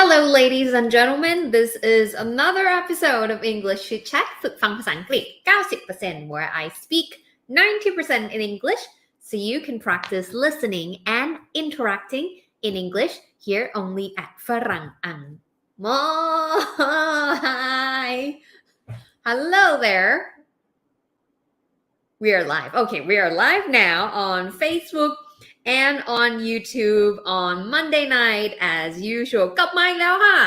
Hello, ladies and gentlemen. This is another episode of English Chitchat ฝึกฟังภาษาอังกฤษ 90% where I speak 90% in English so you can practice listening and interacting in English here only at ฝรั่งอังโม Hi. Hello there. We are live. Okay, we are live now on Facebook and on YouTube on Monday night as usual กลับมาอีกแล้วค่ะ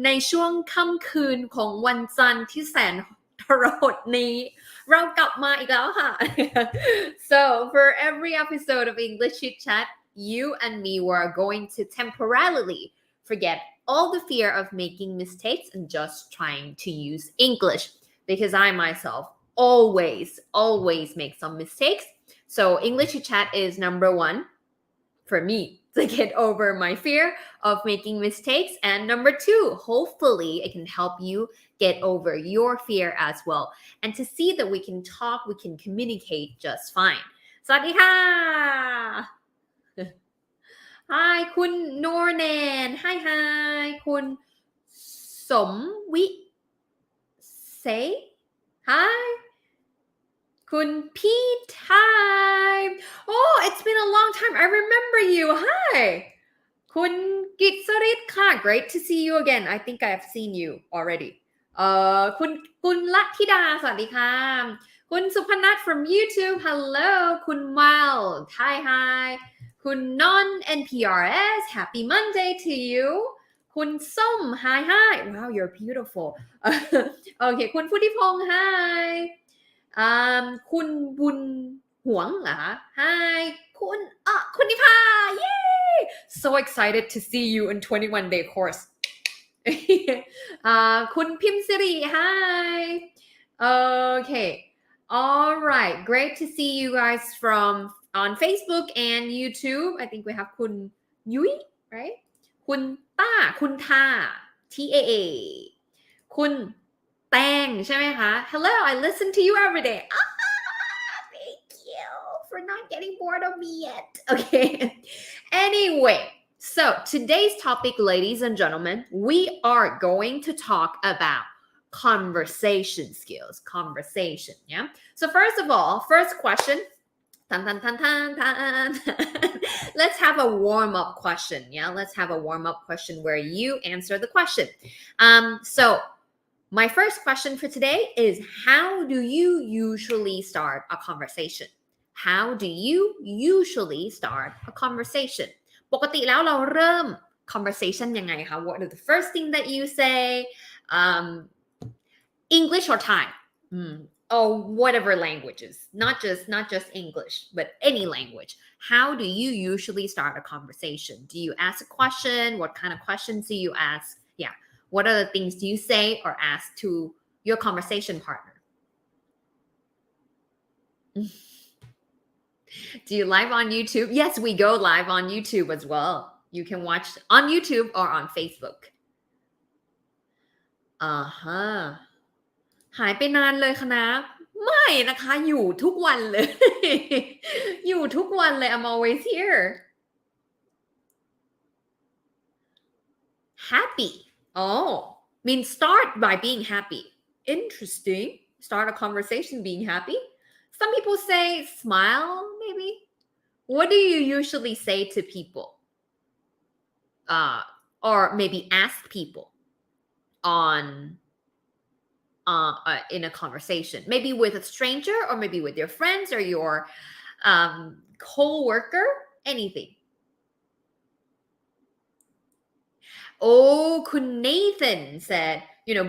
ในช่วงค่ำคืนของวันจันทร์ที่แสนทรหดนี้เรากลับมาอีกแล้วค่ะ So for every episode of English Chit Chat you and me were going to temporarily forget all the fear of making mistakes and just trying to use English because I myself always make some mistakes. So English Chit Chat is number one for me to get over my fear of making mistakes. And number two, hopefully it can help you get over your fear as well. And to see that we can talk, we can communicate just fine. สวัสดีค่ะ Hi คุณ Nornan Hi คุณสมวิเซ Hiคุณพีท Hi Oh it's been a long time I remember you Hi คุณกิตสริตค่ะ Great to see you again I think I have seen you already คุณกุลลัทธิดาสวัสดีค่ะคุณสุพนัท from YouTube Hello คุณ Mal Hi คุณนอน NPRS Happy Monday to you คุณส้ม Hi Wow you're beautiful โอเคคุณพุทธิพงษ์ Hiคุณบุญหวงเหรอคะ Hi คุณนิพา Yay so excited to see you in 21-day course คุณพิมพ์สิริ Hi Okay all right great to see you guys from on Facebook and YouTube I think we have คุณยุ้ย right คุณต้าคุณทา TAA คุณแตงใช่ไหมคะ Hello I listen to you every day thank you for not getting bored of me yet okay anyway so today's topic ladies and gentlemen we are going to talk about conversation skills conversation yeah so first of all first question let's have a warm-up question yeah let's have a warm-up question where you answer the question so my first question for today is how do you usually start a conversation? How do you usually start a conversation? ปกติแล้วเราเริ่ม conversation ยังไงคะ What is the first thing that you say? English or Thai? Or whatever languages. Not just English, but any language. How do you usually start a conversation? Do you ask a question? What kind of questions do you ask? Yeah. What other things do you say or ask to your conversation partner? Do you live on YouTube? Yes, we go live on YouTube as well. You can watch on YouTube or on Facebook. หายไปนานเลยคะนะไม่นะคะอยู่ทุกวันเลย อยู่ทุกวันเลย I'm always here. Happy. Oh, means start by being happy. Interesting. Start a conversation being happy. Some people say smile, maybe. What do you usually say to people? Or maybe ask people in a conversation. Maybe with a stranger or maybe with your friends or your co-worker, anything. Oh, Kun Nathan said,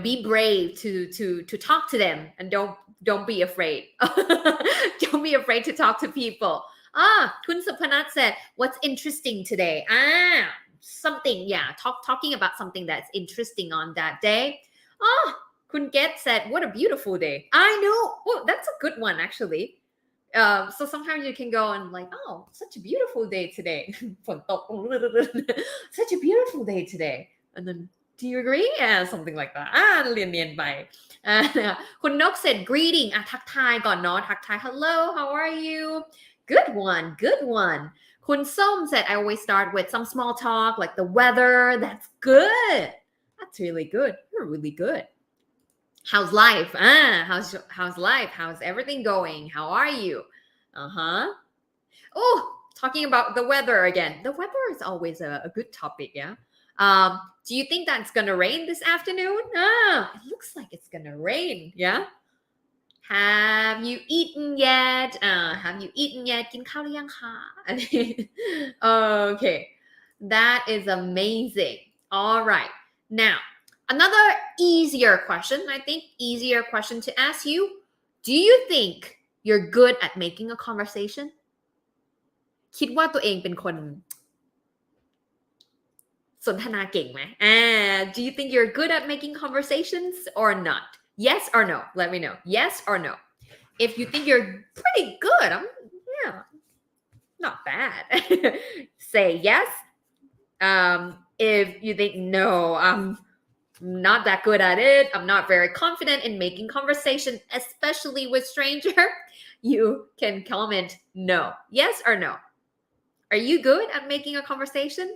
be brave to talk to them and don't be afraid. Don't be afraid to talk to people. Kun Supanat said, what's interesting today? Something, yeah, talking about something that's interesting on that day. Kun Get said, what a beautiful day. I know. Oh, that's a good one, actually. So sometimes you can go and like, oh, such a beautiful day today. Such a beautiful day today. And then, do you agree? Yeah, something like that. เรียนไป คุณนก said greeting ทักทายก่อนเนาะทักทาย hello how are you good one คุณส้ม said I always start with some small talk like the weather that's good that's really good you're really good how's life how's life how's everything going how are you oh talking about the weather again the weather is always a good topic yeah do you think that's gonna rain this afternoon it looks like it's gonna rain yeah have you eaten yet have you eaten yet กินข้าวหรือยังคะ okay that is amazing all right now another easier question I think easier question to ask you do you think you're good at making a conversation คิดว่าตัวเองเป็นคนสนทนาเก่งไหมdo you think you're good at making conversations or not yes or no let me know yes or no if you think you're pretty good yeah not bad say yes if you think no I'm not that good at it I'm not very confident in making conversation especially with stranger you can comment no yes or no are you good at making a conversation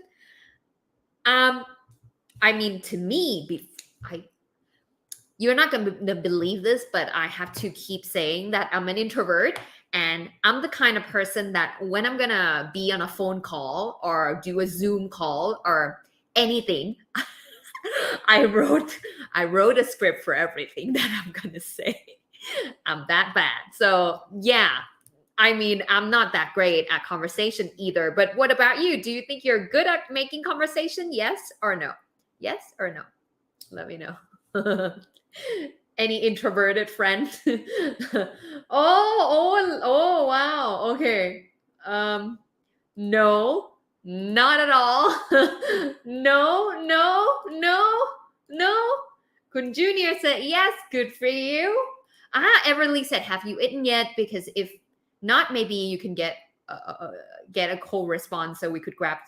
I mean to me you're not going to believe this but I have to keep saying that I'm an introvert and I'm the kind of person that when I'm gonna be on a phone call or do a Zoom call or anything I wrote a script for everything that I'm gonna say I'm that bad so yeah I mean I'm not that great at conversation either but what about you do you think you're good at making conversation yes or no yes or no let me know any introverted friend oh wow okay no not at all no Kun Junior said yes good for you Everly said have you eaten yet because if not maybe you can get a cold response so we could grab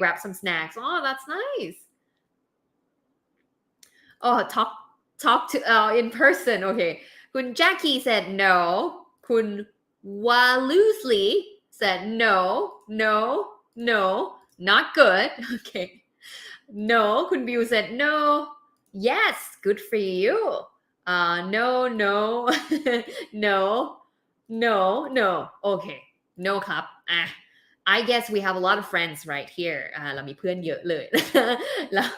grab some snacks that's nice talk to in person okay Kun Jackie said no Kun Walusli said no not good okay no Kun Biu said no yes good for you no no okay no ครับ I guess we have a lot of friends right here เรามีเพื่อนเยอะเลย แล้ว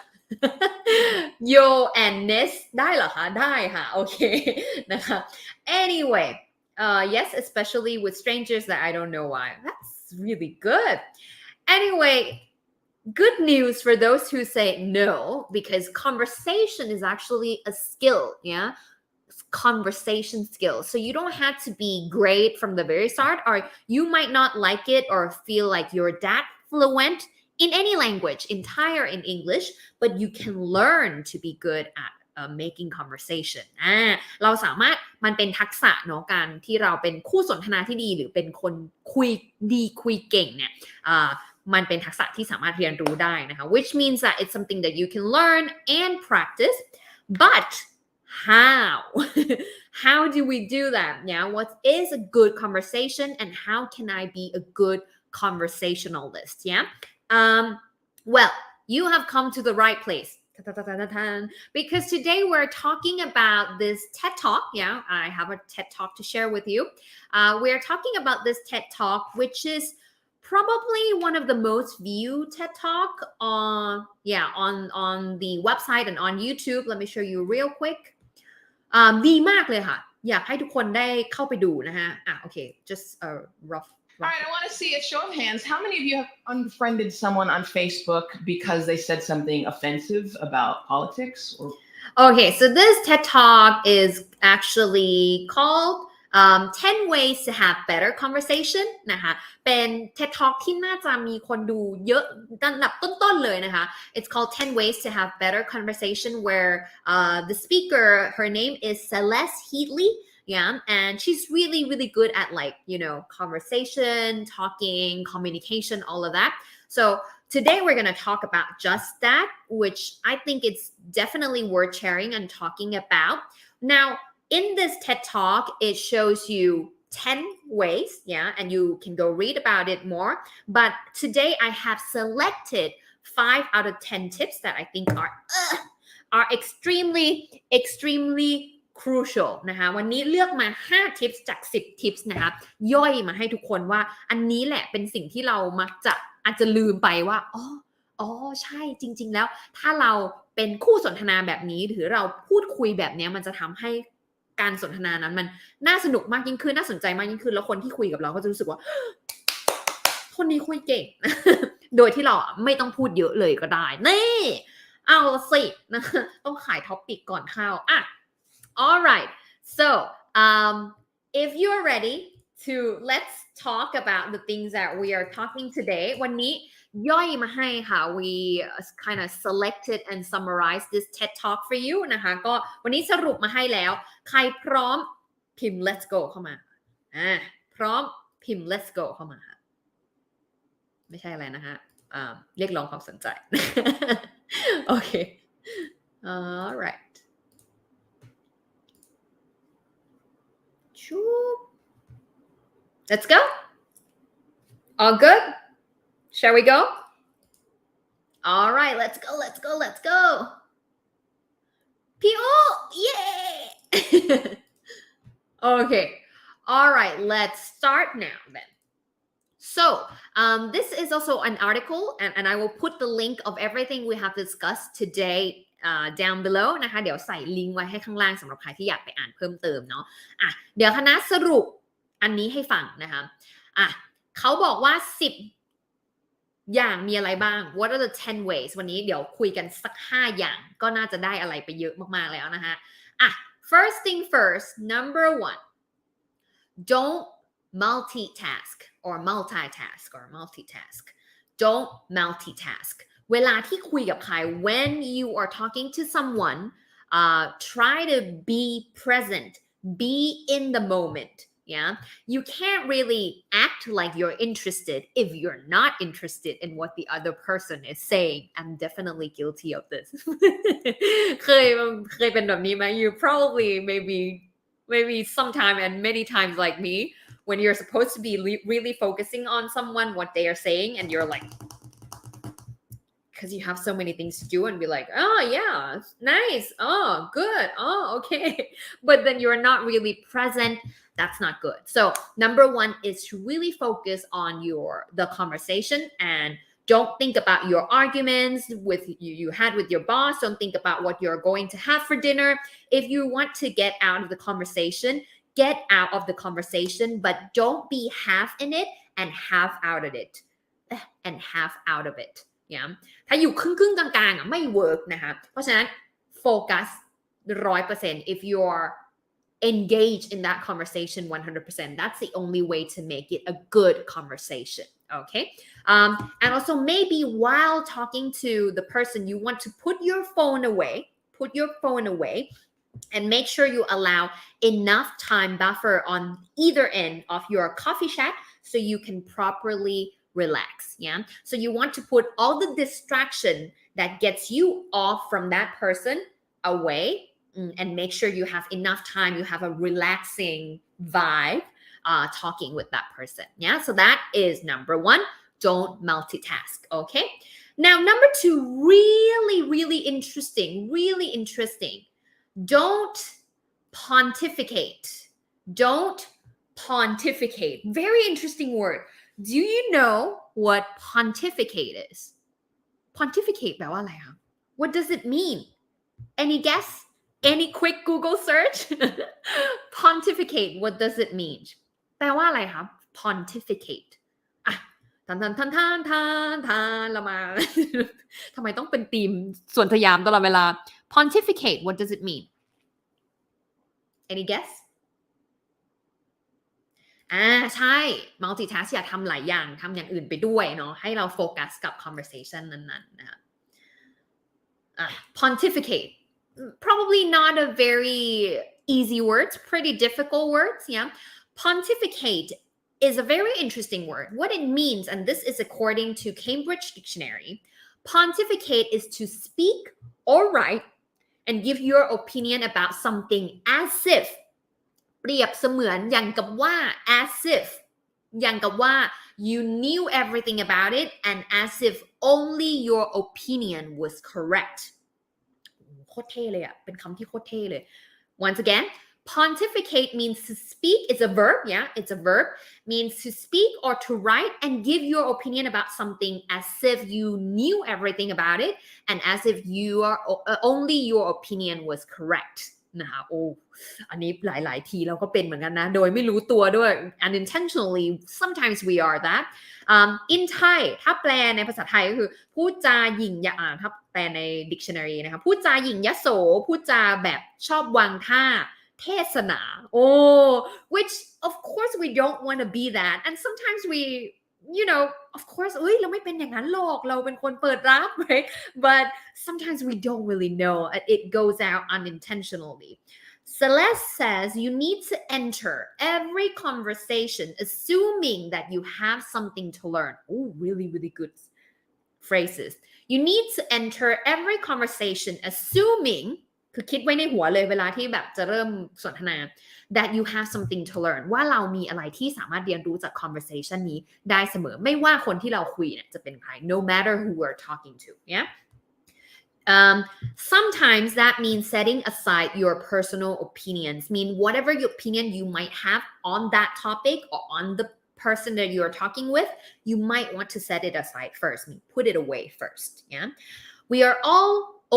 Yo and Ness ได้เหรอคะได้ค่ะโอเคนะคะ anyway yes especially with strangers that I don't know why that's really good anyway good news for those who say no because conversation is actually a skill yeah conversation skills so you don't have to be great from the very start or you might not like it or feel like you're that fluent in any language entire in English but you can learn to be good at making conversation เราสามารถมันเป็นทักษะเนาะการที่เราเป็นคู่สนทนาที่ดีหรือเป็นคนคุยดีคุยเก่งเนี่ยมันเป็นทักษะที่สามารถเรียนรู้ได้นะคะ which means that it's something that you can learn and practice but how do we do that yeah what is a good conversation and how can I be a good conversationalist yeah well you have come to the right place because today we're talking about this TED Talk yeah I have a TED Talk to share with you we're talking about this TED Talk which is probably one of the most viewed TED Talk on the website and on YouTube let me show you real quick ดีมากเลยค่ะอยากให้ทุกคนได้เข้าไปดูนะฮะokay just a rough All right, I want to see a show of hands. How many of you have unfriended someone on Facebook because they said something offensive about politics? Okay, so this TED Talk is actually called 10 ways to have better conversation นะคะเป็น TED Talk ที่น่าจะมีคนดูเยอะอันดับต้นๆเลยนะคะ It's called 10 ways to have better conversation where the speaker her name is Celeste Heatley yeah and she's really good at like conversation talking communication all of that so today we're going to talk about just that which I think it's definitely worth sharing and talking about now in this TED Talk it shows you 10 ways, yeah, and you can go read about it more. But today I have selected 5 out of 10 tips that I think are extremely crucial นะคะวันนี้เลือกมา5 tips จาก10 tips นะคะย่อยมาให้ทุกคนว่าอันนี้แหละเป็นสิ่งที่เรามักจะอาจจะลืมไปว่าอ๋อใช่จริงๆแล้วถ้าเราเป็นคู่สนทนาแบบนี้หรือเราพูดคุยแบบนี้มันจะทำให้การสนทนานั้นมันน่าสนุกมากยิ่งขึ้นน่าสนใจมากยิ่งขึ้นแล้วคนที่คุยกับเราก็จะรู้สึกว่าคนนี้คุยเก่ง โดยที่เราไม่ต้องพูดเยอะเลยก็ได้นี่เอาสินะต้องขายท็อปิกก่อนเข้าalright so if you're ready to let's talk about the things that we are talking today วันนี้ย่อยมาให้ค่ะ we kind of selected and summarized this TED Talk for you นะคะก็วันนี้สรุปมาให้แล้วใครพร้อมพิมพ์ let's go เข้ามาพร้อมพิมพ์ let's go เข้ามาค่ะไม่ใช่อะไรนะคะเรียกร้องความสนใจ โอเค alright let's go all good shall we go all right let's go P.O. yay okay all right let's start now then so this is also an article and I will put the link of everything we have discussed today down below นะคะเดี๋ยวใส่ลิงก์ไว้ให้ข้างล่างสำหรับใครที่อยากไปอ่านเพิ่มเติมเนาะเดี๋ยวคณะสรุปอันนี้ให้ฟังนะคะเขาบอกว่า10อย่างมีอะไรบ้าง What are the 10 ways วันนี้เดี๋ยวคุยกันสัก5อย่างก็น่าจะได้อะไรไปเยอะมากๆแล้วนะคะfirst thing first number 1 don't multitask don't multitask เวลาที่คุยกับใคร when you are talking to someone try to be present be in the moment yeah you can't really act like you're interested if you're not interested in what the other person is saying I'm definitely guilty of this เคยเป็นแบบนี้ไหม you probably maybe sometime and many times like me when you're supposed to be really focusing on someone what they are saying and you're like because you have so many things to do and be like oh yeah nice oh good oh okay but then you're not really present that's not good so number 1 is to really focus on the conversation and don't think about your arguments with you had with your boss don't think about what you're going to have for dinner if you want to get out of the conversation get out of the conversation but don't be half in it and half out of it yeah ถ้าอยู่ครึ่งๆกลางๆไม่เวิร์กนะคะเพราะฉะนั้นโฟกัส 100% if you're engaged in that conversation 100% that's the only way to make it a good conversation okay and also maybe while talking to the person you want to put your phone away and make sure you allow enough time buffer on either end of your coffee chat so you can properly relax yeah so you want to put all the distraction that gets you off from that person away and make sure you have enough time you have a relaxing vibe talking with that person yeah so that is number 1 don't multitask okay now number 2 really interesting don't pontificate very interesting word do you know what pontificate is pontificate แปลว่าอะไรคะ what does it mean any guess any quick Google search pontificate what does it mean แปลว่าอะไรคะ pontificate ทันเรามา ทำไมต้องเป็นธีมสวนสยามตลอดเวลา pontificate what does it mean any guessใช่ multitask อย่าทำหลายอย่างทำอย่างอื่นไปด้วยเนาะให้เราโฟกัสกับ conversation นั้นๆนะคะ pontificate probably not a very easy word pretty difficult words yeah pontificate is a very interesting word what it means and this is according to Cambridge Dictionary pontificate is to speak or write and give your opinion about something as if เปรียบเสมือนอย่างกับว่า as if อย่างกับว่า you knew everything about it and as if only your opinion was correct โคตรเท่เลยอะเป็นคำที่โคตรเท่เลย once again pontificate means to speak. It's a verb. Yeah, it's a verb. Means to speak or to write and give your opinion about something as if you knew everything about it and as if only your opinion was correct. นะคะโอ้อันนี้หลายๆทีเราก็เป็นเหมือนกันนะโดยไม่รู้ตัวด้วย unintentionally sometimes we are that in Thai ถ้าแปลในภาษาไทยก็คือพูดจาหยิ่งถ้าแปลใน dictionary นะคะพูดจาหยิ่งยโสพูดจาแบบชอบวางท่าเทศนา which of course we don't want to be that and sometimes we of course เราไม่เป็นอย่างนั้นหรอกเราเป็นคนเปิดรับ right but sometimes we don't really know it goes out unintentionally Celeste says you need to enter every conversation assuming that you have something to learn really really good phrases you need to enter every conversation assumingคือคิดไว้ในหัวเลยเวลาที่แบบจะเริ่มสนทนา that you have something to learn ว่าเรามีอะไรที่สามารถเรียนรู้จาก conversation นี้ได้เสมอไม่ว่าคนที่เราคุยเนี่ยจะเป็นใคร no matter who we're talking to yeah sometimes that means setting aside your personal opinions mean whatever your opinion you might have on that topic or on the person that you're talking with you might want to set it aside first mean put it away first yeah we are all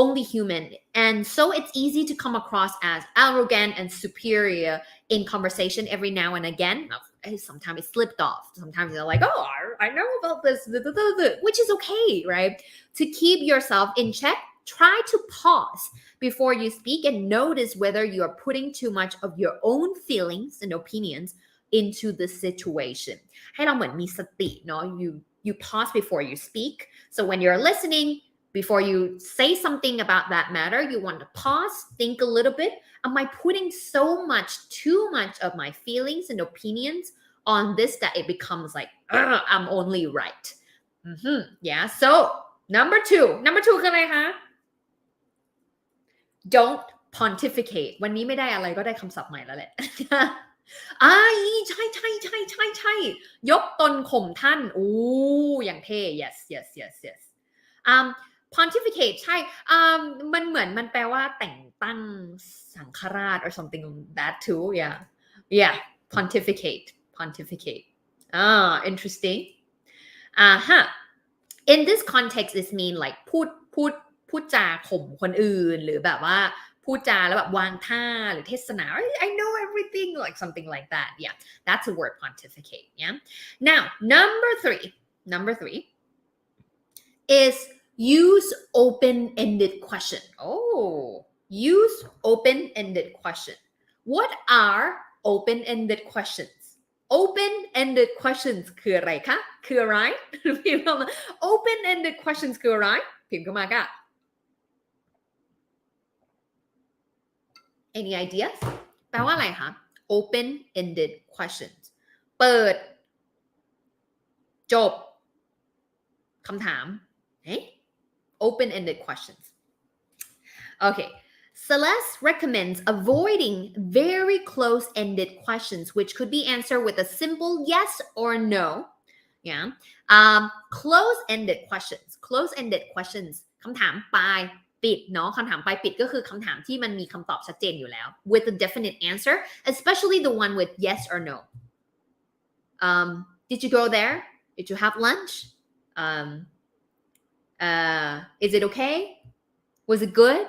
only human and so it's easy to come across as arrogant and superior in conversation every now and again sometimes it slipped off sometimes they're like I know about this which is okay right to keep yourself in check try to pause before you speak and notice whether you are putting too much of your own feelings and opinions into the situation ให้เราเหมือนมีสติเนาะ you pause before you speak so when you're listening before you say something about that matter, you want to pause, think a little bit. Am I putting too much of my feelings and opinions on this that it becomes like, I'm only right. Yeah, so number two คืออะไรคะ Don't pontificate วันนี้ไม่ได้อะไรก็ได้คำศัพท์ใหม่แล้วแหละ ใช่ยกตนข่มท่านอย่างเท่ yes pontificate ใช่มันเหมือนมันแปลว่าแต่งตั้งสังฆราช or something like that too yeah pontificate interesting in this context it mean likeพูดจาข่มคนอื่นหรือแบบว่าพูดจาแล้วแบบวางท่าหรือเทศนา I know everything like something like that yeah that's the word pontificate yeah now number three is use open-ended question use open-ended question what are open-ended questions open-ended questions คืออะไรคะคืออะไรพิมพ์เข้ามา open-ended questions คืออะไรพิมพ์เข้ามาค่ะ any ideas แปลว่าอะไรคะ open-ended questions เปิดจบคำถามopen-ended questions okay Celeste recommends avoiding very close-ended questions which could be answered with a simple yes or no yeah close-ended questions คำถามปลายปิดเนาะคำถามปลายปิดก็คือคำถามที่มันมีคำตอบชัดเจนอยู่แล้ว with a definite answer especially the one with yes or no did you go there did you have lunch is it okay was it good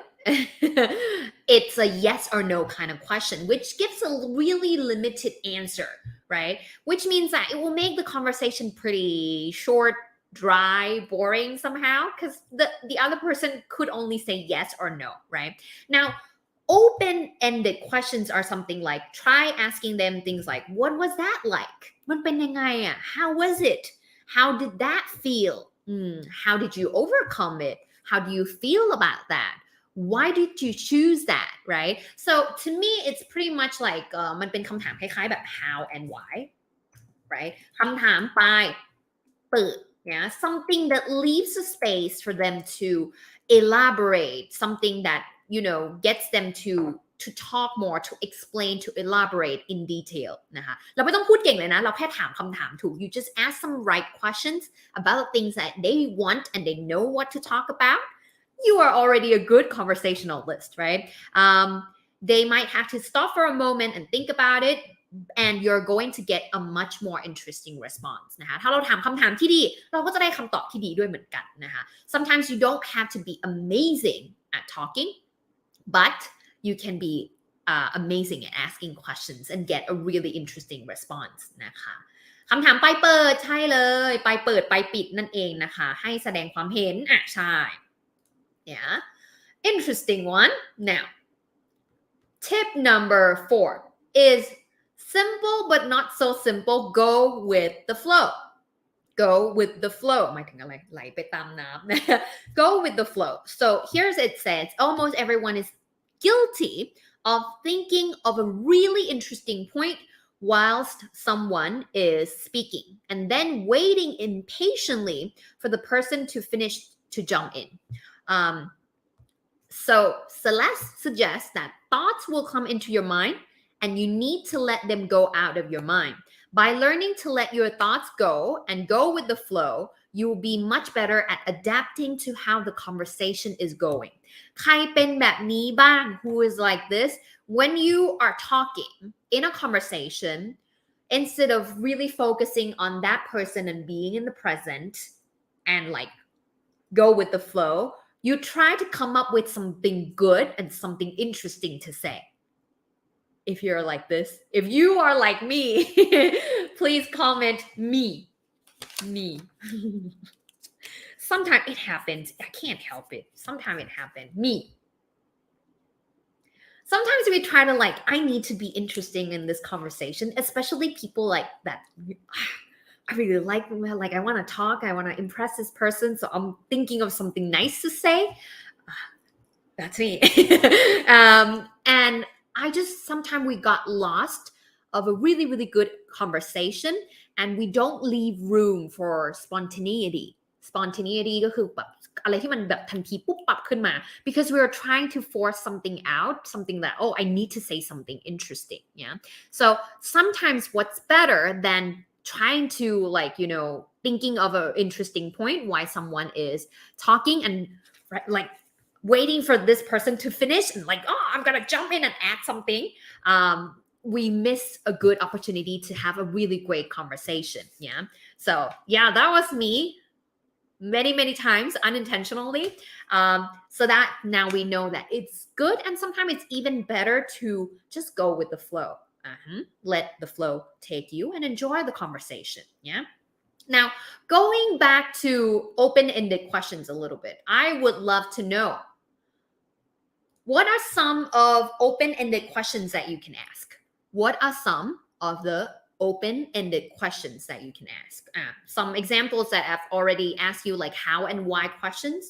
it's a yes or no kind of question which gives a really limited answer right which means that it will make the conversation pretty short dry boring somehow because the other person could only say yes or no right now open-ended questions are something like try asking them things like what was that like มันเป็นยังไงอะ how was it how did that feel how did you overcome it how do you feel about that why did you choose that right so to me it's pretty much like มันเป็นคำถามคล้ายๆแบบ how and why right คำถามปลายเปิด yeah something that leaves a space for them to elaborate something that gets them to to talk more to explain to elaborate in detail นะคะเราไม่ต้องพูดเก่งเลยนะเราแค่ถามคำถามถูก you just ask some right questions about the things that they want and they know what to talk about you are already a good conversationalist right they might have to stop for a moment and think about it and you're going to get a much more interesting response นะคะถ้าเราถามคำถามที่ดีเราก็จะได้คำตอบที่ดีด้วยเหมือนกันนะคะ sometimes you don't have to be amazing at talking but you can be amazing at asking questions and get a really interesting response นะคะคำถามปลายเปิดใช่เลยปลายเปิดปลายปิดนั่นเองนะคะให้แสดงความเห็นใช่ yeah interesting one now tip number 4 is simple but not so simple go with the flow go with the flow หมายถึงอะไรไหลไปตามน้ำนะ go with the flow so here's it says almost everyone is guilty of thinking of a really interesting point whilst someone is speaking and then waiting impatiently for the person to finish to jump in so Celeste suggests that thoughts will come into your mind and you need to let them go out of your mind by learning to let your thoughts go and go with the flow you will be much better at adapting to how the conversation is going ใครเป็นแบบนี้บ้าง who is like this when you are talking in a conversation instead of really focusing on that person and being in the present and like go with the flow you try to come up with something good and something interesting to say if you're like this if you are like me please comment me sometimes it happens I can't help it sometimes it happens me sometimes we try to like I need to be interesting in this conversation especially people like that I really like I want to talk I want to impress this person so I'm thinking of something nice to say that's me and I just sometimes we got lost of a really really good conversation and we don't leave room for spontaneity ก็คือแบบอะไรที่มันแบบทันทีปุ๊บปั๊บขึ้นมา because we are trying to force something out something that oh I need to say something interesting yeah so sometimes what's better than trying to like you know thinking of an interesting point why someone is talking and like waiting for this person to finish and like oh I'm gonna jump in and add something we miss a good opportunity to have a really great conversation yeah so yeah that was me many times unintentionally so that now we know that it's good and sometimes it's even better to just go with the flow let the flow take you and enjoy the conversation yeah now going back to open-ended questions a little bit I would love to know what are some of open-ended questions that you can ask what are some of the open-ended questions that you can ask some examples that I've already asked you like how and why questions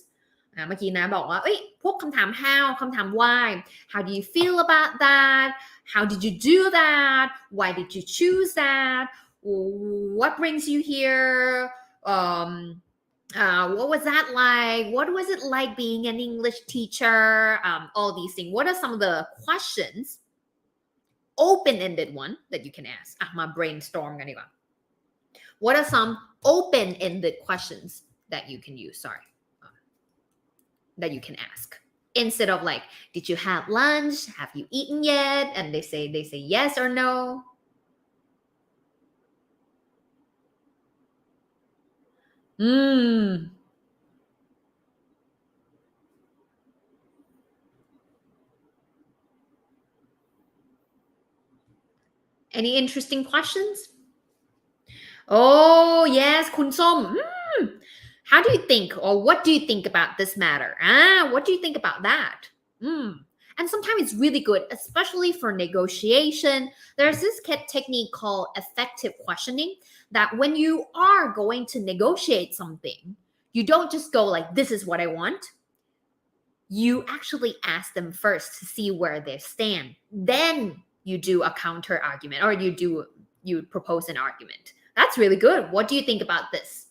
เมื่อกี้นะบอกว่าพวกคำถาม how คำถาม why how do you feel about that how did you do that why did you choose that what brings you here what was that like what was it like being an English teacher all these things what are some of the questions open-ended one that you can askมา brainstorm กันดีกว่า what are some open-ended questions that you can use that you can ask instead of like did you have lunch have you eaten yet and they say yes or no Any interesting questions? Oh, yes, คุณส้ม How do you think or what do you think about this matter? What do you think about that? And sometimes it's really good, especially for negotiation. There's this technique called effective questioning that when you are going to negotiate something, you don't just go like, this is what I want. You actually ask them first to see where they stand. Then you do a counter argument or you propose an argument. That's really good. What do you think about this?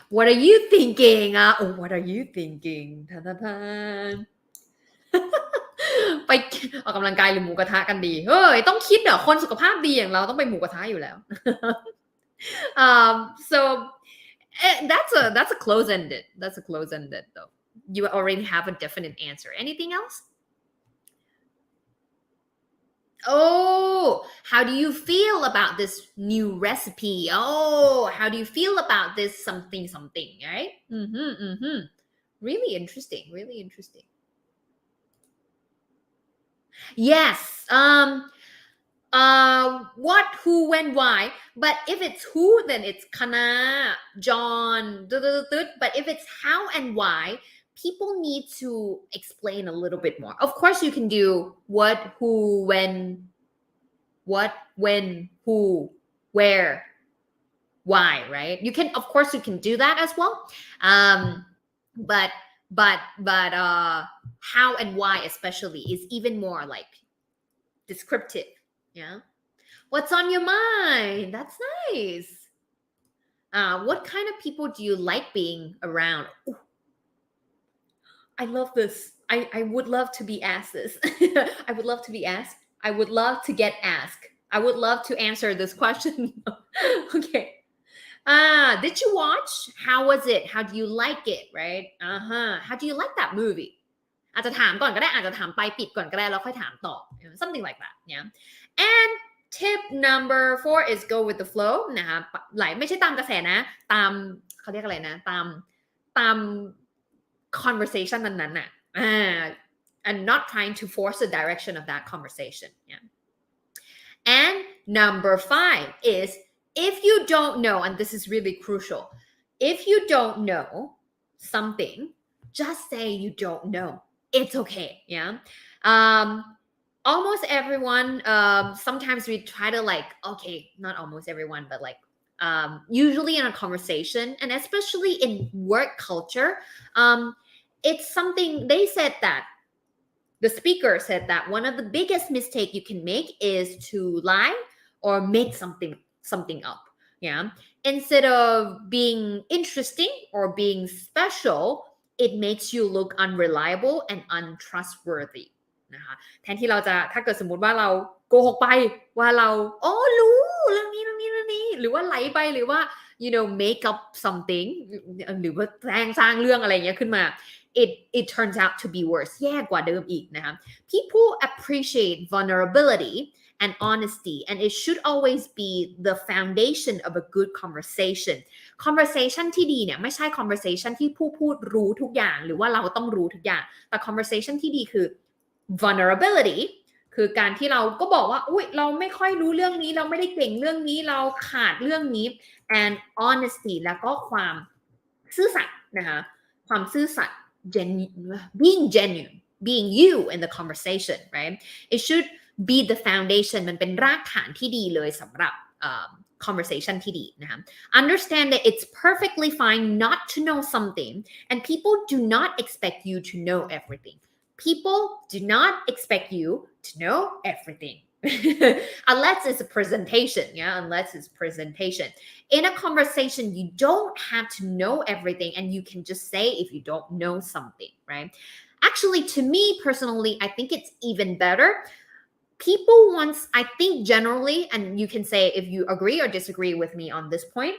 What are you thinking? What are you thinking? ไปออกกำลังกายหรือหมูกระทะกันดีเฮ้ยต้องคิดเหรอคนสุขภาพดีอย่างเราต้องไปหมูกระทะอยู่แล้ว so that's a close-ended though you already have a definite answer anything else Oh, how do you feel about this new recipe? Oh, how do you feel about this something, right? Really interesting. Yes. What, who, when, why. But if it's who, then it's Kana, John, but if it's how and why, people need to explain a little bit more. Of course, you can do what, who, when, who, where, why, right? You can, of course, you can do that as well. But how and why especially is even more like descriptive. Yeah. What's on your mind? That's nice. What kind of people do you like being around? Ooh, I love this. I would love to be asked this. I would love to be asked. I would love to get asked. I would love to answer this question. Okay. Did you watch? How was it? How do you like it? Right? How do you like that movie? อาจจะถามก่อนก็ได้อาจจะถามไปปิดก่อนก็ได้แล้วค่อยถามต่อ something like that yeah and tip number 4 is go with the flow นะคะไหลไม่ใช่ตามกระแสนะตามเขาเรียกอะไรนะตาม conversation นั้นๆน่ะand not trying to force the direction of that conversation yeah and number 5 is if you don't know and this is really crucial if you don't know something just say you don't know it's okay yeah almost everyone sometimes we try to like okay not almost everyone but like usually in a conversation and especially in work culture it's something they said that the speaker said that one of the biggest mistake you can make is to lie or make something up yeah instead of being interesting or being special it makes you look unreliable and untrustworthy นะคะแทนที่เราจะถ้าเกิดสมมุติว่าเราโกหกไปว่าเรารู้เรื่องนี้หรือว่าไหลไปหรือว่า you know make up something หรือว่าสร้างเรื่องอะไรเงี้ยขึ้นมา it turns out to be worse แย่กว่าเดิมอีกนะคะ people appreciate vulnerability and honesty and it should always be the foundation of a good conversation ที่ดีเนี่ยไม่ใช่ conversation ที่ผู้พูดรู้ทุกอย่างหรือว่าเราต้องรู้ทุกอย่างแต่ conversation ที่ดีคือ vulnerability คือการที่เราก็บอกว่าอุ๊ยเราไม่ค่อยรู้เรื่องนี้เราไม่ได้เก่งเรื่องนี้เราขาดเรื่องนี้ and honesty แล้วก็ความซื่อสัตย์นะคะความซื่อสัตย์being genuine being you in the conversation right it should be the foundation มันเป็นรากฐานที่ดีเลยสำหรับconversation ที่ดีนะคะ understand that it's perfectly fine not to know something and people do not expect you to know everything people do not expect you to know everything unless it's a presentation in a conversation you don't have to know everything and you can just say if you don't know something right actually to me personally I think it's even better people once I think generally and you can say if you agree or disagree with me on this point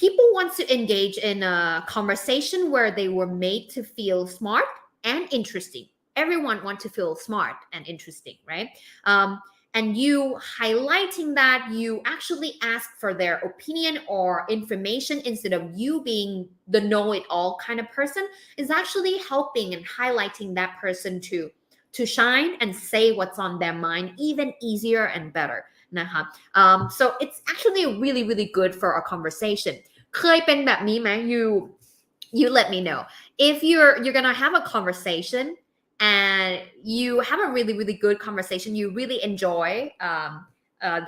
people want to engage in a conversation where they were made to feel smart and interesting everyone want to feel smart and interesting right and you highlighting that you actually ask for their opinion or information instead of you being the know-it-all kind of person is actually helping and highlighting that person to shine and say what's on their mind even easier and better นะคะ so it's actually really really good for a conversation เคยเป็นแบบนี้ไหม you let me know if you're gonna have a conversation and you have a really really good conversation you really enjoy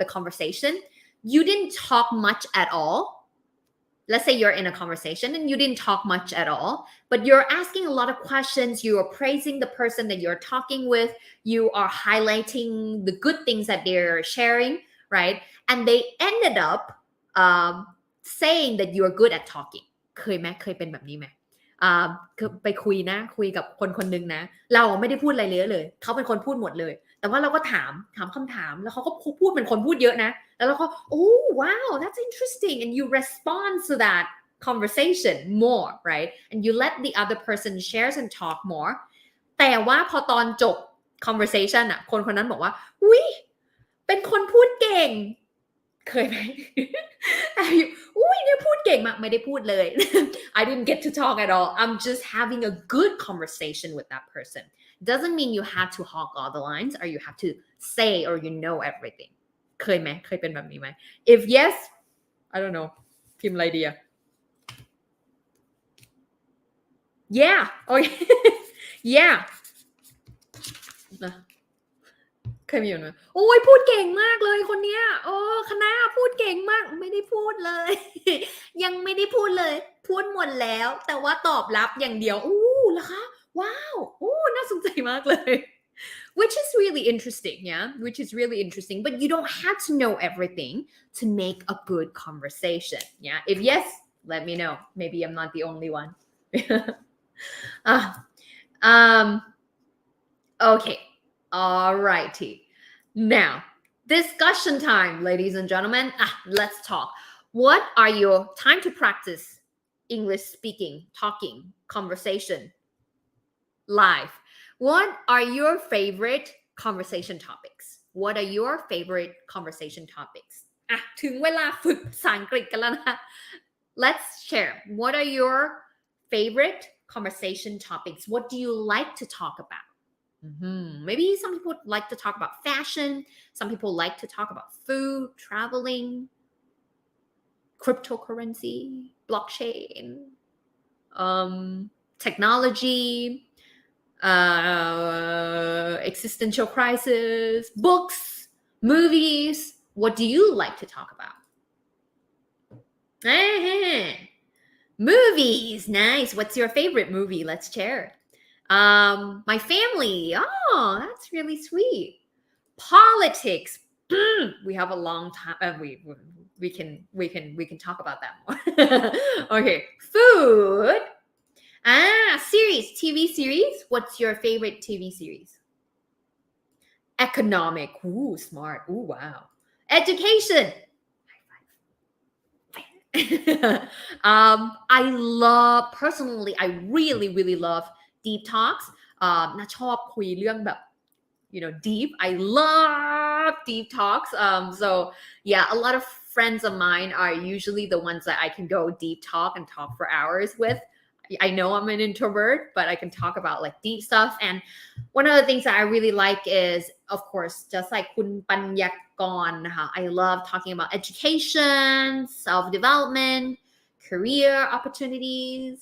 the conversation you didn't talk much at all let's say you're in a conversation and you didn't talk much at all but you're asking a lot of questions you are praising the person that you're talking with you are highlighting the good things that they're sharing right and they ended up saying that you're good at talking เคยเป็นแบบนี้ไหม คือไปคุยกับคนนึงนะเราไม่ได้พูดอะไรเลยเขาเป็นคนพูดหมดเลยแต่ว่าเราก็ถามคำถามแล้วเขาก็พูดเป็นคนพูดเยอะนะแล้วเราก็ oh wow that's interesting and you respond to that conversation more right and you let the other person shares and talk more แต่ว่าพอตอนจบ conversation อ่ะคนนั้นบอกว่าอุ๊ยเป็นคนพูดเก่งเคยไหม อุ้ยเนี่ยพูดเก่งมากไม่ได้พูดเลย I didn't get to talk at all I'm just having a good conversation with that person doesn't mean you have to hog all the lines or you have to say or you know everything เคยไหมเคยเป็นแบบนี้ไหม if yes I don't know พิมพ์อะไรดีอะ yeah okay yeah เคยมีอยู่ไหมโอ้ยพูดเก่งมากเลยคนเนี้ยโอ้คณะพูดเก่งมากไม่ได้พูดเลย ยังไม่ได้พูดเลยพูดหมดแล้วแต่ว่าตอบรับอย่างเดียวอู้เหรอคะว้าวอู้น่าสนใจมากเลย which is really interesting yeah which is really interesting but you don't have to know everything to make a good conversation yeah if yes let me know maybe I'm not the only one okay alrighty now discussion time ladies and gentlemen let's talk what are your time to practice English speaking talking conversation live what are your favorite conversation topics what are your favorite conversation topics ถึงเวลาฝึกภาษาอังกฤษกันแล้วนะ let's share what are your favorite conversation topics what do you like to talk about maybe some people like to talk about fashion some people like to talk about food traveling cryptocurrency blockchain technology existential crisis books movies what do you like to talk about movies nice what's your favorite movie let's share my family oh that's really sweet politics we have a long time we can talk about that more okay food series TV series what's your favorite TV series economic ooh smart ooh wow education I love personally I really love deep talks น่าชอบคุยเรื่องแบบ deep I love deep talks so yeah a lot of friends of mine are usually the ones that I can go deep talk and talk for hours with I know I'm an introvert but I can talk about like deep stuff and one of the things that I really like is of course just like คุณปัญญากรนะคะ I love talking about education self-development career opportunities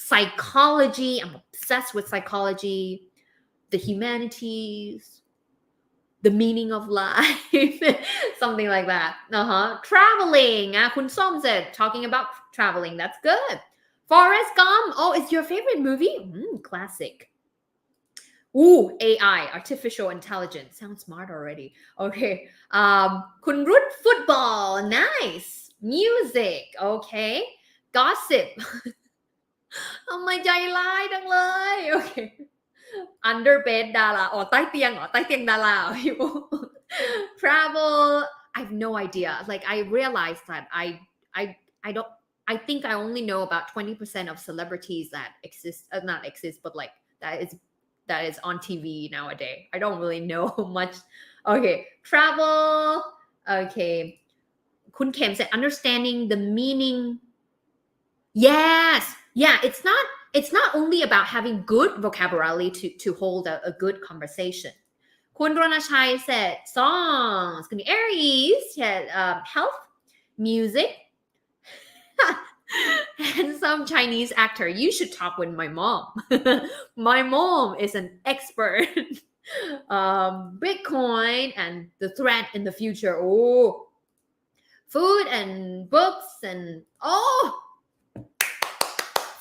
psychology I'm obsessed with psychology the humanities the meaning of life something like that traveling คุณส้ม said talking about traveling that's good Forrest Gump oh it's your favorite movie classic ooh AI artificial intelligence sounds smart already okay คุณรุด football nice music okay gossip ทำไมใจร้ายจังเลย okay under bed ดาราอ๋อใต้เตียงเหรอใต้เตียงดาราอยู่ travel I have no idea like I realized that I don't I think I only know about 20% of celebrities that exist not exist but like that is on TV nowadays I don't really know much okay travel okay คุณเข็ม said understanding the meaning yes yeah it's not only about having good vocabulary to hold a good conversation คุณรณชัย said songs คุณ Aries said health music handsome Chinese actor you should talk with my mom my mom is an expert Bitcoin and the threat in the future oh food and books and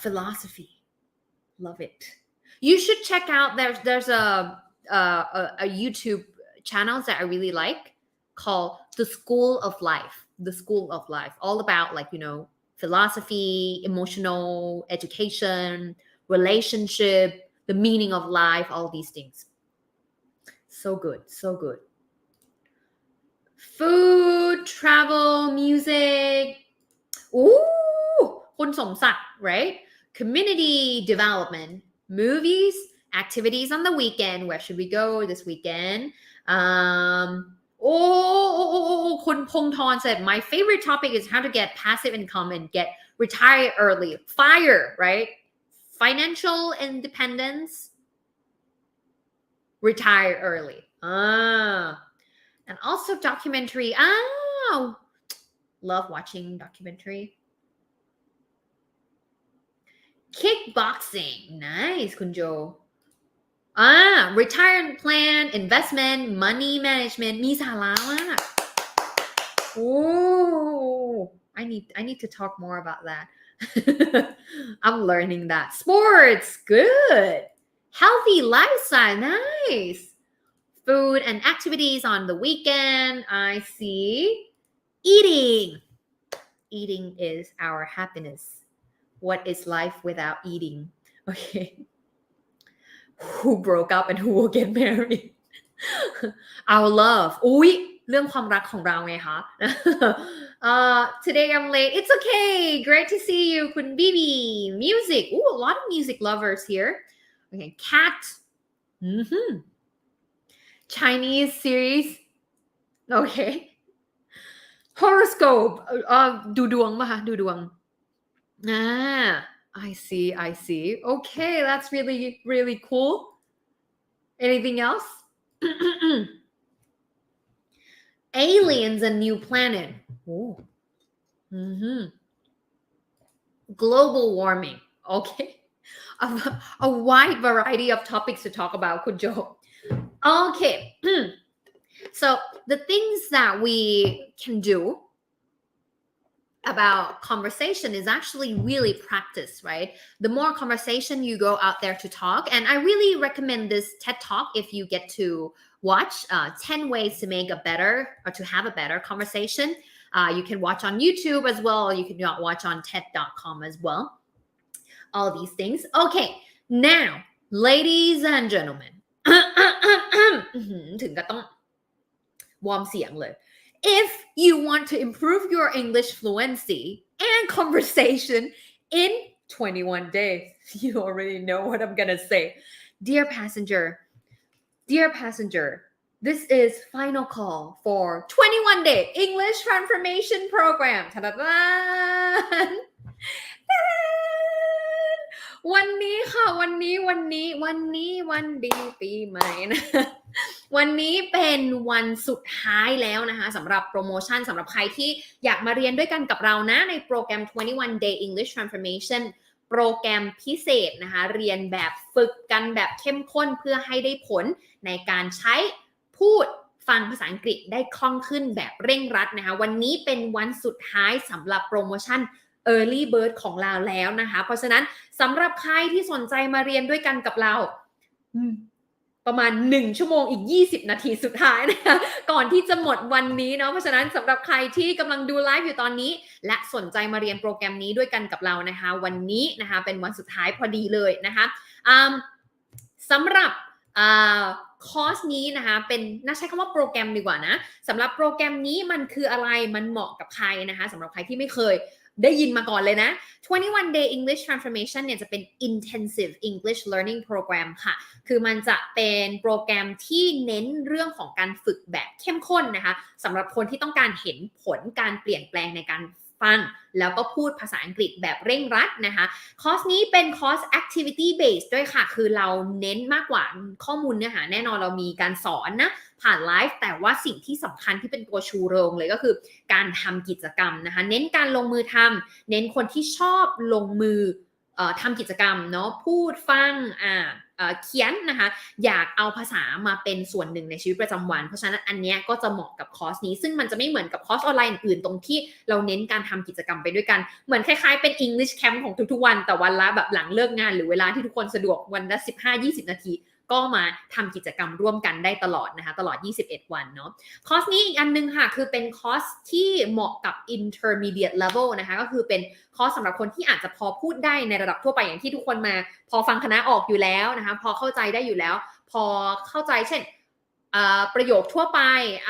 philosophy love it you should check out there's a YouTube channel that I really like called the school of life all about like philosophy, emotional education, relationship, the meaning of life, all these things. So good, so good. Food, travel, music. Ooh, คุณสมศักดิ์ right? Community development, movies, activities on the weekend. Where should we go this weekend? Kun Pong Thon said, my favorite topic is how to get passive income and get retired early. FIRE, right? Financial independence, retire early. And also documentary. Love watching documentary. Kickboxing. Nice, Kunjo. Retirement plan, investment, money management. มีสาระมาก I need to talk more about that. I'm learning that. Sports, good. Healthy lifestyle, nice. Food and activities on the weekend. I see. Eating. Eating is our happiness. What is life without eating? Okay. Who broke up and who will get married? Our love. เรื่องความรักของเราไงคะ Today I'm late. It's okay. Great to see you, Kun Bibi. Music. A lot of music lovers here. Okay, cat. Chinese series. Okay. Horoscope. ดูดวงป่ะคะดูดวงI see. Okay, that's really, really cool. Anything else? Aliens and new planet. Global warming. Okay. A wide variety of topics to talk about, Kunjo. Okay. So the things that we can do about conversation is actually really practice, right? The more conversation you go out there to talk, and I really recommend this TED Talk if you get to watch 10 ways to make a better or to have a better conversation. You can watch on YouTube as well. You can watch on TED.com as well. All these things. Okay, now, ladies and gentlemen. ถึงก็ต้องวอร์มเสียงเลยIf you want to improve your English fluency and conversation in 21 days, you already know what I'm gonna say. Dear passenger, this is final call for 21-day English transformation program. วันนี้ค่ะวันดีปีใหม่นะวันนี้เป็นวันสุดท้ายแล้วนะคะสำหรับโปรโมชั่นสำหรับใครที่อยากมาเรียนด้วยกันกับเรานะในโปรแกรม 21 Day English Transformation โปรแกรมพิเศษนะคะเรียนแบบฝึกกันแบบเข้มข้นเพื่อให้ได้ผลในการใช้พูดฟังภาษาอังกฤษได้คล่องขึ้นแบบเร่งรัดนะคะวันนี้เป็นวันสุดท้ายสำหรับโปรโมชั่นEarly Bird ของเราแล้วนะคะเพราะฉะนั้นสำหรับใครที่สนใจมาเรียนด้วยกันกับเราประมาณ1ชั่วโมงอีก20นาทีสุดท้ายนะคะก่อนที่จะหมดวันนี้เนาะเพราะฉะนั้นสำหรับใครที่กำลังดูไลฟ์อยู่ตอนนี้และสนใจมาเรียนโปรแกรมนี้ด้วยกันกับเรานะคะวันนี้นะคะเป็นวันสุดท้ายพอดีเลยนะคะสำหรับคอร์สนี้นะคะเป็นน่าใช้คำว่าโปรแกรมดีกว่านะสำหรับโปรแกรมนี้มันคืออะไรมันเหมาะกับใครนะคะสำหรับใครที่ไม่เคยได้ยินมาก่อนเลยนะ 21 Day English Transformation เนี่ยจะเป็น Intensive English Learning Program ค่ะคือมันจะเป็นโปรแกรมที่เน้นเรื่องของการฝึกแบบเข้มข้นนะคะสำหรับคนที่ต้องการเห็นผลการเปลี่ยนแปลงในการฟังแล้วก็พูดภาษาอังกฤษแบบเร่งรัดนะคะคอร์สนี้เป็นคอร์ส activity based ด้วยค่ะคือเราเน้นมากกว่าข้อมูลเนื้อหาแน่นอนเรามีการสอนนะผ่านไลฟ์แต่ว่าสิ่งที่สำคัญที่เป็นตัวชูโรงเลยก็คือการทำกิจกรรมนะคะเน้นการลงมือทำเน้นคนที่ชอบลงมือทำกิจกรรมเนาะพูดฟังเขียนนะคะอยากเอาภาษามาเป็นส่วนหนึ่งในชีวิตประจำวันเพราะฉะนั้นอันเนี้ยก็จะเหมาะกับคอร์สนี้ซึ่งมันจะไม่เหมือนกับคอร์สออนไลน์อื่นตรงที่เราเน้นการทำกิจกรรมไปด้วยกันเหมือนคล้ายๆเป็น English Camp ของทุกๆวันแต่วันละแบบหลังเลิกงานหรือเวลาที่ทุกคนสะดวกวันละ 15-20 นาที ก็มาทำกิจกรรมร่วมกันได้ตลอดนะคะตลอด21วันเนาะคอร์สนี้อีกอันนึงค่ะคือเป็นคอร์สที่เหมาะกับ intermediate level นะคะก็คือเป็นคอร์สสำหรับคนที่อาจจะพอพูดได้ในระดับทั่วไปอย่างที่ทุกคนมาพอฟังคณะออกอยู่แล้วนะคะพอเข้าใจได้อยู่แล้วพอเข้าใจเช่นประโยคทั่วไป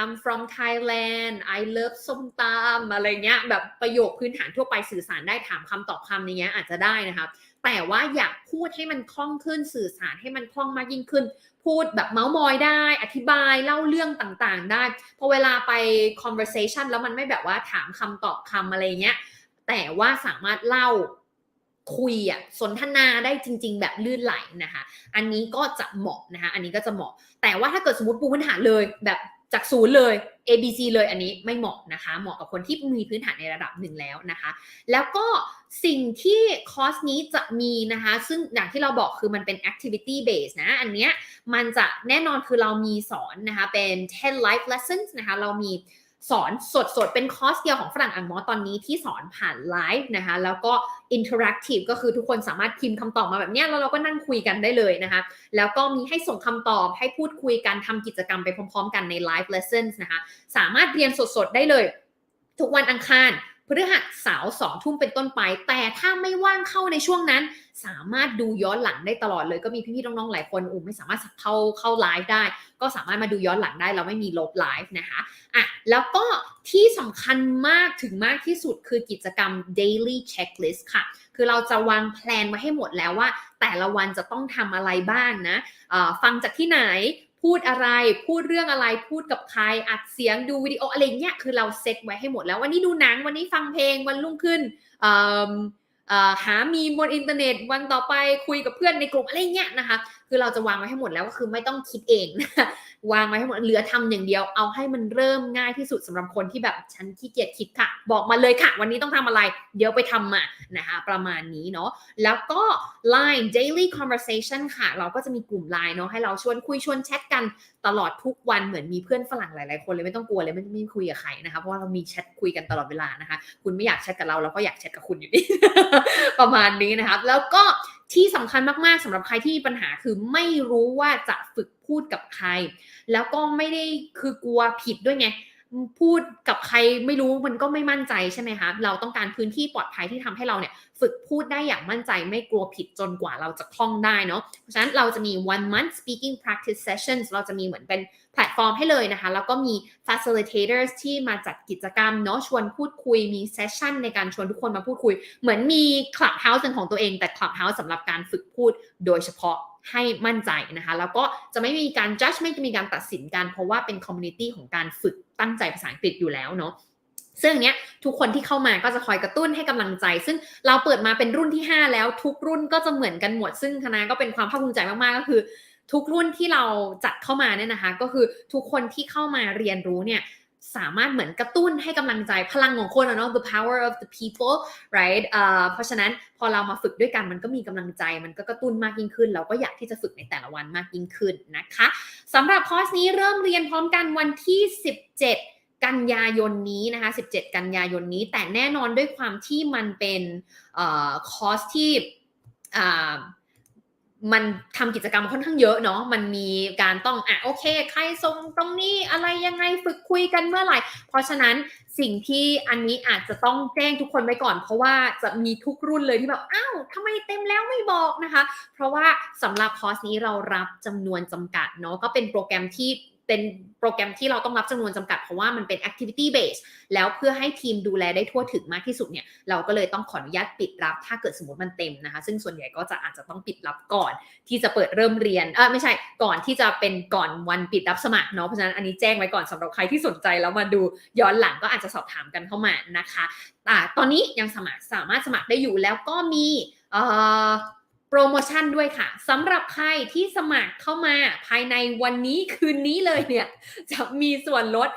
I'm from Thailand I love ส้มตำอะไรเงี้ยแบบประโยคพื้นฐานทั่วไปสื่อสารได้ถามคำตอบคำในเงี้ยอาจจะได้นะคะแต่ว่าอยากพูดให้มันคล่องขึ้นสื่อสารให้มันคล่องมากยิ่งขึ้นพูดแบบเม้ามอยได้อธิบายเล่าเรื่องต่างๆได้พอเวลาไป conversation แล้วมันไม่แบบว่าถามคำตอบคำอะไรเงี้ยแต่ว่าสามารถเล่าคุยสนทนาได้จริงๆแบบลื่นไหลนะคะอันนี้ก็จะเหมาะนะคะอันนี้ก็จะเหมาะแต่ว่าถ้าเกิดสมมติปูพื้นฐานเลยแบบจากศูนย์เลย ABC เลยอันนี้ไม่เหมาะนะคะเหมาะกับคนที่มีพื้นฐานในระดับหนึ่งแล้วนะคะแล้วก็สิ่งที่คอร์สนี้จะมีนะคะซึ่งอย่างที่เราบอกคือมันเป็น activity based นะอันเนี้ยมันจะแน่นอนคือเรามีสอนนะคะเป็น10 life lessons นะคะเรามีสอนสดๆเป็นคอร์สเดียวของฝรั่งอังมอตอนนี้ที่สอนผ่านไลฟ์นะคะแล้วก็ interactive ก็คือทุกคนสามารถพิมพ์คำตอบมาแบบนี้แล้วเราก็นั่งคุยกันได้เลยนะคะแล้วก็มีให้ส่งคำตอบให้พูดคุยกันทำกิจกรรมไปพร้อมๆกันใน live lessons นะคะสามารถเรียนสดๆได้เลยทุกวันอังคารพฤหัสเสาร์2 ทุ่มเป็นต้นไปแต่ถ้าไม่ว่างเข้าในช่วงนั้นสามารถดูย้อนหลังได้ตลอดเลยก็มีพี่ๆน้องๆหลายคนไม่สามารถเข้าไลฟ์ได้ก็สามารถมาดูย้อนหลังได้เราไม่มีลบไลฟ์นะคะแล้วก็ที่สำคัญมากถึงมากที่สุดคือกิจกรรม daily checklist ค่ะคือเราจะวางแพลนไว้ให้หมดแล้วว่าแต่ละวันจะต้องทำอะไรบ้างนะฟังจากที่ไหนพูดอะไรพูดเรื่องอะไรพูดกับใครอัดเสียงดูวิดีโออะไรเงี้ยคือเราเซตไว้ให้หมดแล้ววันนี้ดูหนังวันนี้ฟังเพลงวันรุ่งขึ้นหามีบนอินเทอร์เน็ตวันต่อไปคุยกับเพื่อนในกลุ่มอะไรเงี้ยนะคะคือเราจะวางไว้ให้หมดแล้วก็คือไม่ต้องคิดเองนะวางไว้ให้หมดเหลือทำอย่างเดียวเอาให้มันเริ่มง่ายที่สุดสำหรับคนที่แบบฉันขี้เกียจคิดค่ะบอกมาเลยค่ะวันนี้ต้องทำอะไรเดี๋ยวไปทำมานะคะประมาณนี้เนาะแล้วก็ Line daily conversation ค่ะเราก็จะมีกลุ่ม Line เนาะให้เราชวนคุยชวนแชทกันตลอดทุกวันเหมือนมีเพื่อนฝรั่งหลายๆคนเลยไม่ต้องกลัวเลยไม่คุยกับใครนะคะเพราะว่าเรามีแชทคุยกันตลอดเวลานะคะคุณไม่อยากแชทกับเราก็อยากแชทกับคุณอยู่ดี ประมาณนี้นะคะแล้วก็ที่สำคัญมากๆสำหรับใครที่มีปัญหาคือไม่รู้ว่าจะฝึกพูดกับใครแล้วก็ไม่ได้คือกลัวผิดด้วยไงพูดกับใครไม่รู้มันก็ไม่มั่นใจใช่ไหมคะเราต้องการพื้นที่ปลอดภัยที่ทำให้เราเนี่ยฝึกพูดได้อย่างมั่นใจไม่กลัวผิดจนกว่าเราจะคล่องได้เนาะเพราะฉะนั้นเราจะมี one month speaking practice sessions เราจะมีเหมือนเป็นแพลตฟอร์มให้เลยนะคะแล้วก็มี facilitators ที่มาจัดกิจกรรมเนาะชวนพูดคุยมี session ในการชวนทุกคนมาพูดคุยเหมือนมี clubhouse เป็นของตัวเองแต่ clubhouse สำหรับการฝึกพูดโดยเฉพาะให้มั่นใจนะคะแล้วก็จะไม่มีการ judge ไม่มีการตัดสินกันเพราะว่าเป็น community ของการฝึกตั้งใจภาษาอังกฤษอยู่แล้วเนาะซึ่งเนี้ยทุกคนที่เข้ามาก็จะคอยกระตุ้นให้กำลังใจซึ่งเราเปิดมาเป็นรุ่นที่5แล้วทุกรุ่นก็จะเหมือนกันหมดซึ่งคณะก็เป็นความภาคภูมิใจมากๆก็คือทุกรุ่นที่เราจัดเข้ามาเนี่ยนะคะก็คือทุกคนที่เข้ามาเรียนรู้เนี่ยสามารถเหมือนกระตุ้นให้กำลังใจพลังของคนเนาะ the power of the people right เพราะฉะนั้นพอเรามาฝึกด้วยกันมันก็มีกำลังใจมันก็กระตุ้นมากยิ่งขึ้นเราก็อยากที่จะฝึกในแต่ละวันมากยิ่งขึ้นนะคะสำหรับคอร์สนี้เริ่มเรียนพร้อมกันวันที่17กันยายนนี้นะคะ17กันยายนนี้แต่แน่นอนด้วยความที่มันเป็นคอร์สที่มันทำกิจกรรมค่อนข้างเยอะเนาะมันมีการต้องโอเคใครส่งตรงนี้อะไรยังไงฝึกคุยกันเมื่อไหร่เพราะฉะนั้นสิ่งที่อันนี้อาจจะต้องแจ้งทุกคนไว้ก่อนเพราะว่าจะมีทุกรุ่นเลยที่แบบทำไมเต็มแล้วไม่บอกนะคะเพราะว่าสำหรับคอร์สนี้เรารับจำนวนจำกัดเนาะก็เป็นโปรแกรมที่เราต้องรับจำนวนจำกัดเพราะว่ามันเป็น activity based แล้วเพื่อให้ทีมดูแลได้ทั่วถึงมากที่สุดเนี่ยเราก็เลยต้องขออนุญาตปิดรับถ้าเกิดสมมติมันเต็มนะคะซึ่งส่วนใหญ่ก็อาจจะต้องปิดรับก่อนที่จะเปิดเริ่มเรียนไม่ใช่ก่อนที่จะเป็นก่อนวันปิดรับสมัครเนาะเพราะฉะนั้นอันนี้แจ้งไว้ก่อนสำหรับใครที่สนใจแล้วมาดูย้อนหลังก็อาจจะสอบถามกันเข้ามานะคะตอนนี้ยังสามารถสมัครได้อยู่แล้วก็มีโปรโมชั่นด้วยค่ะสำหรับใครที่สมัครเข้ามาภายในวันนี้คืนนี้เลยเนี่ยจะมีส่วนลด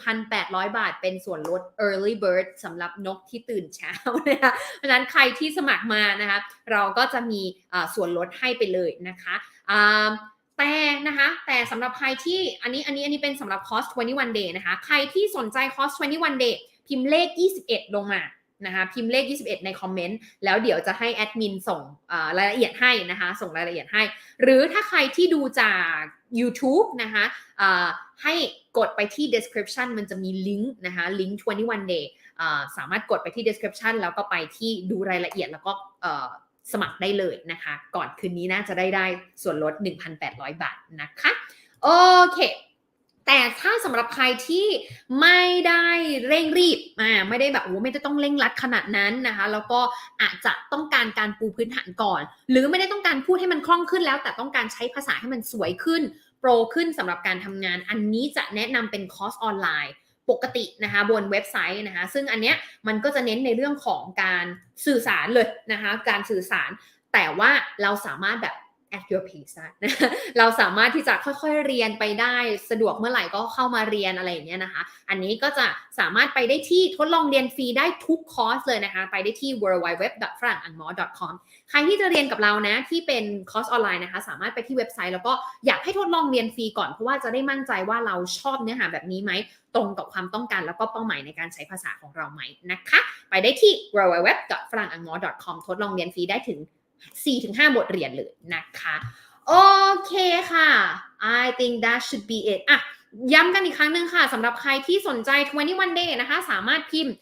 1,800 บาทเป็นส่วนลด early bird สำหรับนกที่ตื่นเช้านะคะเพราะฉะนั้นใครที่สมัครมานะคะเราก็จะมีส่วนลดให้ไปเลยนะคะแต่สำหรับใครที่อันนี้เป็นสำหรับคอร์ส21 day นะคะใครที่สนใจคอร์ส21 day พิมพ์เลข21ลงมา นะคะพิมพ์เลข21ในคอมเมนต์แล้วเดี๋ยวจะให้แอดมินส่งรายละเอียดให้นะคะส่งรายละเอียดให้หรือถ้าใครที่ดูจาก YouTube นะคะให้กดไปที่ description มันจะมีลิงก์นะคะลิงก์21 day สามารถกดไปที่ description แล้วก็ไปที่ดูรายละเอียดแล้วก็สมัครได้เลยนะคะก่อนคืนนี้น่าจะได้ส่วนลด 1,800 บาทนะคะโอเคแต่ถ้าสำหรับใครที่ไม่ได้เร่งรีบไม่ได้แบบไม่ได้ต้องเร่งรัดขนาดนั้นนะคะแล้วก็อาจจะต้องการการปูพื้นฐานก่อนหรือไม่ได้ต้องการพูดให้มันคล่องขึ้นแล้วแต่ต้องการใช้ภาษาให้มันสวยขึ้นโปรขึ้นสำหรับการทำงานอันนี้จะแนะนำเป็นคอร์สออนไลน์ปกตินะคะบนเว็บไซต์นะคะซึ่งอันเนี้ยมันก็จะเน้นในเรื่องของการสื่อสารเลยนะคะการสื่อสารแต่ว่าเราสามารถแบบ at your pace ได้นะเราสามารถที่จะค่อยๆเรียนไปได้สะดวกเมื่อไหร่ก็เข้ามาเรียนอะไรอย่างเงี้ยนะคะอันนี้ก็จะสามารถไปได้ที่ทดลองเรียนฟรีได้ทุกคอร์สเลยนะคะไปได้ที่ www.frangangmo.com ใครที่จะเรียนกับเรานะที่เป็นคอร์สออนไลน์นะคะสามารถไปที่เว็บไซต์แล้วก็อยากให้ทดลองเรียนฟรีก่อนเพราะว่าจะได้มั่นใจว่าเราชอบเนื้อหาแบบนี้ไหมตรงกับความต้องการแล้วก็เป้าหมายในการใช้ภาษาของเราไหมนะคะไปได้ที่ www.frangangmo.com ทดลองเรียนฟรีได้ถึง4-5 บทเรียนเลยนะคะโอเคค่ะ I think that should be it ย้ำกันอีกครั้งนึงค่ะสำหรับใครที่สนใจ21 day นะคะสามารถพิมพ์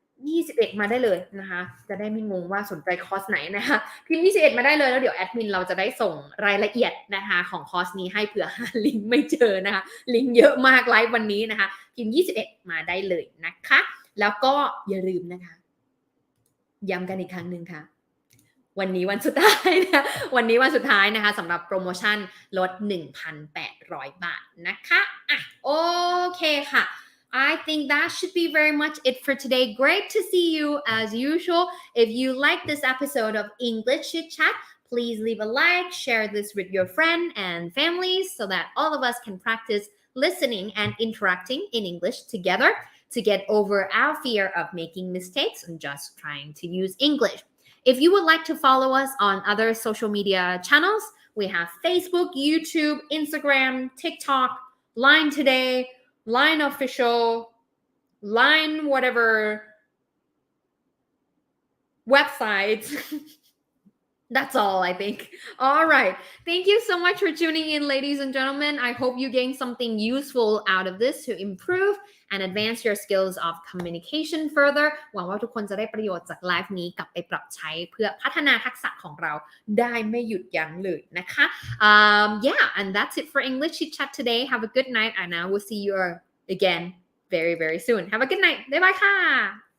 21มาได้เลยนะคะจะได้ไม่งงว่าสนใจคอร์สไหนนะคะพิมพ์21มาได้เลยแล้วเดี๋ยวแอดมินเราจะได้ส่งรายละเอียดนะคะของคอร์สนี้ให้เผื่อหาลิงก์ไม่เจอนะคะลิงก์เยอะมากไลฟ์วันนี้นะคะพิมพ์21มาได้เลยนะคะแล้วก็อย่าลืมนะคะย้ำกันอีกครั้งหนึ่งค่ะวันนี้วันสุดท้ายนะวันนี้วันสุดท้ายนะคะสำหรับโปรโมชั่นลด 1,800 บาทนะคะโอเคค่ะ I think that should be very much it for today. Great to see you as usual. If you like this episode of English Chitchat, please leave a like, share this with your friend and families so that all of us can practice listening and interacting in English together to get over our fear of making mistakes and just trying to use English. If you would like to follow us on other social media channels, we have Facebook, YouTube, Instagram, TikTok, Line Today, Line Official, Line whatever websites. That's all, I think. All right. Thank you so much for tuning in, ladies and gentlemen. I hope you gained something useful out of this to improve and advance your skills of communication further. หวังว่าทุกคนจะได้ประโยชน์จากไลฟ์นี้กลับไปปรับใช้เพื่อพัฒนาทักษะของเราได้ไม่หยุดยั้งเลยนะคะ Yeah, and that's it for English Chit Chat today. Have a good night, and I will see you again very, very soon. Have a good night. Bye bye ค่ะ